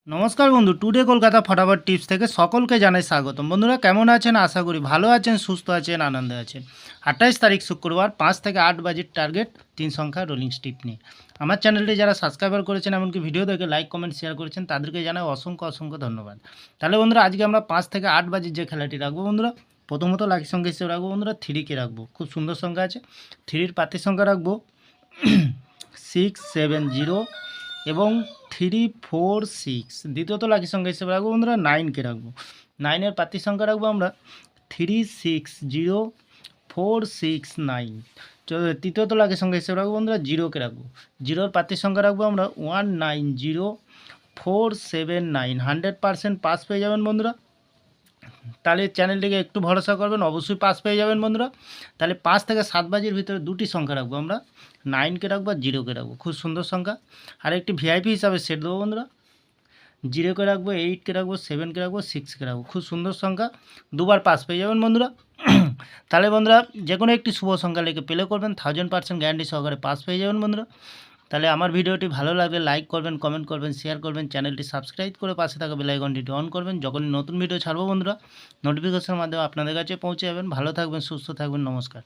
নমস্কার বন্ধু, টুডে কলকাতা ফটাফট টিপস থেকে সকলকে জানাই স্বাগতম। বন্ধুরা কেমন আছেন? আশা করি ভালো আছেন, সুস্থ আছেন, আনন্দে আছেন। 28 তারিখ শুক্রবার 5 থেকে 8 বাজির টার্গেট 3 সংখ্যা রোলিং স্টিপ নিয়ে। আমার চ্যানেলটি যারা সাবস্ক্রাইবার করেছেন, এমনকি ভিডিও দেখে লাইক কমেন্ট শেয়ার করেছেন, তাদেরকে জানাই অসংখ্য অসংখ্য ধন্যবাদ। তাহলে বন্ধুরা আজকে আমরা 5 থেকে 8 বাজির যে খেলাটি রাখবো বন্ধুরা, প্রথমত লাকি সংখ্যা হিসেবে রাখবো বন্ধুরা 3কে রাখবো। খুব সুন্দর সংখ্যা আছে। 3-র পাতির সংখ্যা রাখবো 670 এবং 346। দ্বিতীয়ত লাকি সংখ্যা হিসেবে রাখবো বন্ধুরা 9কে রাখবো। 9-এর পাতির সংখ্যা রাখবো আমরা 360469। তৃতীয়ত লাকি সংখ্যা হিসেবে রাখবো বন্ধুরা 0কে রাখবো। 0-র পাতির সংখ্যা রাখবো আমরা 190479। 100% পাস পেয়ে যাবেন বন্ধুরা। তাহলে চ্যানেলটিকে একটু ভরসা করবেন, অবশ্যই পাস পেয়ে যাবেন বন্ধুরা। তাহলে 5 থেকে 7 বাজির ভিতরে দুটি সংখ্যা রাখবো আমরা, 9কে রাখবো আর 0কে রাখবো। খুব সুন্দর সংখ্যা। আর একটি ভিআইপি হিসাবে সেট দেবো বন্ধুরা, 0কে রাখবো, 8কে রাখবো, 7কে রাখবো, 6কে রাখবো। খুব সুন্দর সংখ্যা, দুবার পাস পেয়ে যাবেন বন্ধুরা। তাহলে বন্ধুরা যে কোনো একটি শুভ সংখ্যা লিখে প্লে করবেন, 1000% গ্যারান্টি সহকারে পাস পেয়ে যাবেন বন্ধুরা। তাহলে আমার ভিডিওটি ভালো লাগলে লাইক করবেন, কমেন্ট করবেন, শেয়ার করবেন, চ্যানেলটি সাবস্ক্রাইব করে পাশে থাকা বেল আইকনটি অন করবেন। যখনই নতুন ভিডিও ছাড়বো বন্ধুরা, নোটিফিকেশনের মাধ্যমে আপনাদের কাছে পৌঁছে যাবেন। ভালো থাকবেন, সুস্থ থাকবেন, নমস্কার।